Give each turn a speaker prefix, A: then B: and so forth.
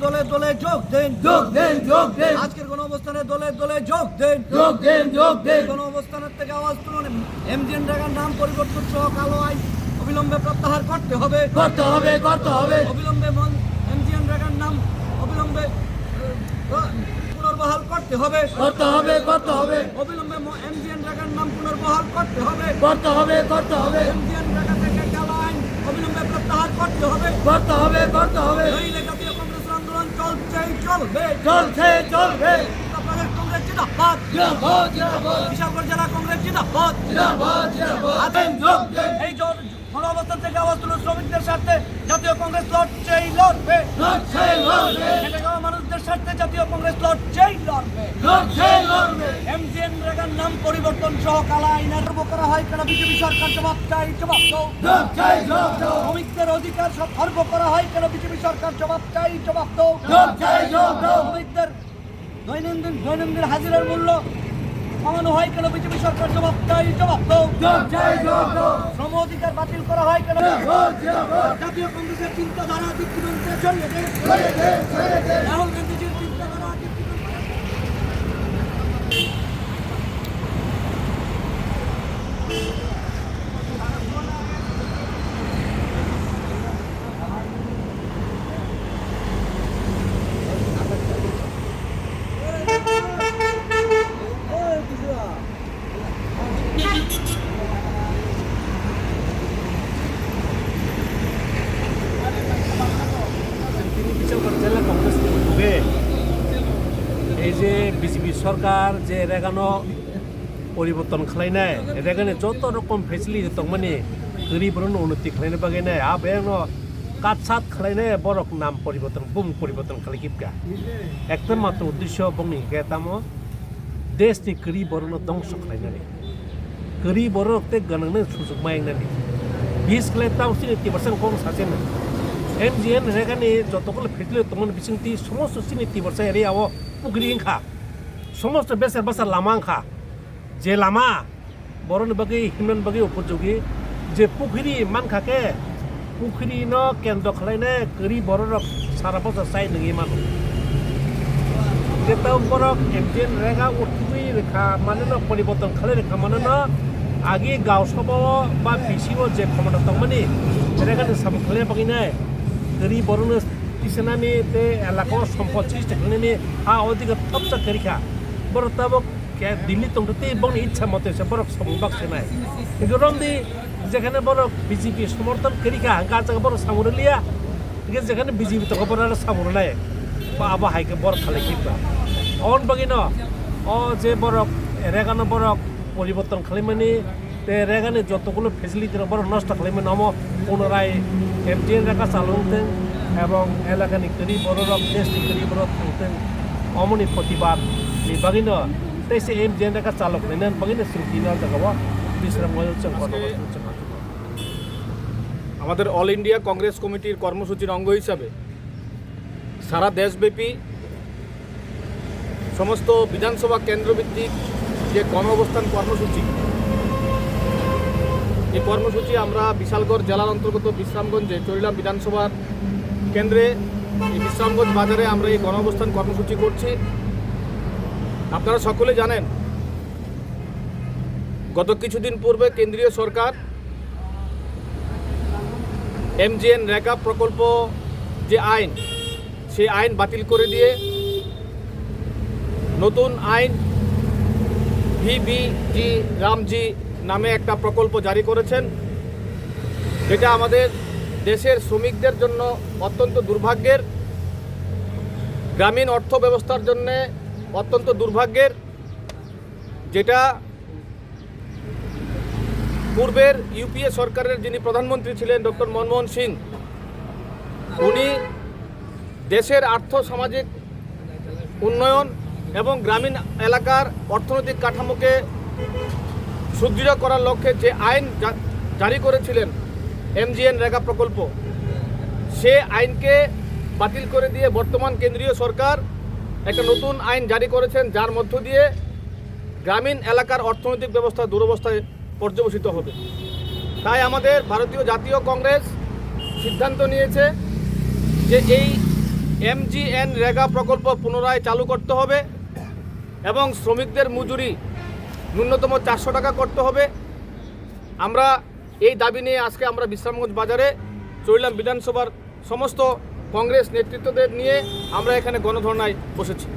A: দলে দলে যোগ দেন আজকের গণঅবস্থানে দলে দলে যোগ দেন গণঅবস্থানের থেকে আওয়াজ তুলুন। এমজিএন রেগার নাম পরিবর্তন সহ কালো আইন অবিলম্বে প্রত্যাহার করতে হবে অবিলম্বে এমজিএন রেগার নাম অবিলম্বে পুনর্বহাল করতে হবে অবিলম্বে এমজিএন রেগার নাম পুনর্বহাল করতে হবে এমজিএন রেগা থেকে কালো আইন অবিলম্বে প্রত্যাহার করতে হবে নইলে জাতীয় কংগ্রেসের আন্দোলন চলবে প্রদেশ কংগ্রেস জিন্দাবাদ বিশালগড় জেলা কংগ্রেস জিন্দাবাদ এই গণঅবস্থান থেকে আওয়াজ তুলুন। শ্রমিকদের স্বার্থে জাতীয় কংগ্রেস লড়বে খেটে খাওয়া মানুষদের স্বার্থে জাতীয় কংগ্রেস লড়বে এমজিএন রেগার নাম পরিবর্তন সহ কালা আইন করা হয় কেন বিজেপি সরকার জবাব দাও শ্রমিকদের অধিকার সব খর্ব করা হয় কেন বিজেপি সরকার জবাব দাও শ্রমিকদের দৈনন্দিন হাজিরার মূল্য কমানো হয় কেন বিজেপি সরকার জবাব দাও শ্রম অধিকার বাতিল করা হয় কেন জাতীয় কংগ্রেসের চিন্তাধারা দীপ্তিমন্ত্রে ছড়িয়ে দেন রাহুল গান্ধীজির চিন্তাধারা
B: জেলা কংগ্রেস উদ্যোগে এই যে বিজেপি সরকার যে রেগানো পরিবর্তন খালাयनाय রেগানে যত রকম ফেসিলিটি দं माने गरीबफोरनो उन्नति खालायनो बागैनाय आबेनो काटसात खालायनाय बरक नाम परिवर्तन बुम परिवर्तन खालायगिबगा एकदम मात्र उद्देश्य बुंनि गेतामो देशनि गरीबफोरनो दंस खालायनानै गरीबफोरनो गनंनो सुजुग मायनानै 20 खालायताव 70% कम सासेनो एमजिएन रेगानि जतकल फेसिलिटी दंमोन बिसिंति समस्त 70% एरियाव पुखरी ओंखा समस्त बेसार बासार लामा ओंखा जे लामा बर'नि बागै हिमन बागै उपयोगी जे पुखरी मानखाके पुखरी न केन्द्र खालायनाय गरीब बर'रक सारा बसा साइ नङि मानो जेता बरक एमजिएन रेगा उठुइ रेखा मानोना परिवर्तन खालाय रेखा मानोना आगे गाव सभाव बा बिसिव जे क्षमता दंमोन रेगानि साम खालाय बागैनाय गरीब बर'नो किसानानि ते एलाकाव सम्पद सृष्टि खालायनायनि हा अधिकार थपसा करिखा बर' ताबक दिल्ली तंगते बंनि इच्छा मते से बरक समबाक सेनाय गरमदि जेखाने बरक बीजेपी समर्थन करिखा गाजा बरक सामुरलिया के जेखाने बीजेपी तक बरक सामुरनाय बा आबा हायके बर खालायखिबा अन बगिनो अ जे बरक रेगानो बरक परिवर्तन खालायमानि ते रेगानि जतगुलो फेसिलिटी बरक नष्ट खालायमानि नम पुनराय एमजिएन रेगा चालुंथों एवं एलाकानि गरीब बरक देशनि गरीब बरक थांथों अमनि प्रतिबाद नि बागिनो तेसे एमजिएन रेगा चालक लायनानै बागिनो सिंथिना जागावा बिसरा मयल जों
C: আমাদের অল ইন্ডিয়া কংগ্রেস কমিটির কর্মসূচির অঙ্গ হিসাবে সারা দেশব্যাপী সমস্ত বিধানসভা কেন্দ্রভিত্তিক যে গণঅবস্থান কর্মসূচি এই কর্মসূচি আমরা বিশালগড় জেলার অন্তর্গত বিশ্রামগঞ্জে চরিলাম বিধানসভার কেন্দ্রে এই বিশ্রামগঞ্জ বাজারে আমরা এই গণঅবস্থান কর্মসূচি করছি। আপনারা সকলে জানেন গত কিছুদিন পূর্বে কেন্দ্রীয় সরকার এমজিএন রেগা প্রকল্প যে আইন সেই আইন বাতিল করে দিয়ে নতুন আইন ভিবিজি রামজি নামে একটা প্রকল্প জারি করেছেন, যেটা আমাদের দেশের শ্রমিকদের জন্য অত্যন্ত দুর্ভাগ্যের, গ্রামীণ অর্থ ব্যবস্থার জন্য অত্যন্ত দুর্ভাগ্যের, যেটা পূর্বের ইউপিএ সরকারের যিনি প্রধানমন্ত্রী ছিলেন ডক্টর মনমোহন সিং, উনি দেশের আর্থ সামাজিক উন্নয়ন এবং গ্রামীণ এলাকার অর্থনৈতিক কাঠামোকে সুদৃঢ় করার লক্ষ্যে যে আইন জারি করেছিলেন এমজিএন রেগা প্রকল্প, সে আইনকে বাতিল করে দিয়ে বর্তমান কেন্দ্রীয় সরকার একটা নতুন আইন জারি করেছেন, যার মধ্য দিয়ে গ্রামীণ এলাকার অর্থনৈতিক ব্যবস্থা দুরবস্থায় পর্যবসিত হবে। তাই আমাদের ভারতীয় জাতীয় কংগ্রেস সিদ্ধান্ত নিয়েছে যে এই রেগা প্রকল্প পুনরায় চালু করতে হবে এবং শ্রমিকদের মজুরি ন্যূনতম 400 টাকা করতে হবে। আমরা এই দাবি নিয়ে আজকে আমরা বিশ্রামগঞ্জ বাজারে চরিলাম বিধানসভার সমস্ত কংগ্রেস নেতৃত্বদের নিয়ে আমরা এখানে গণধর্নায় বসেছি।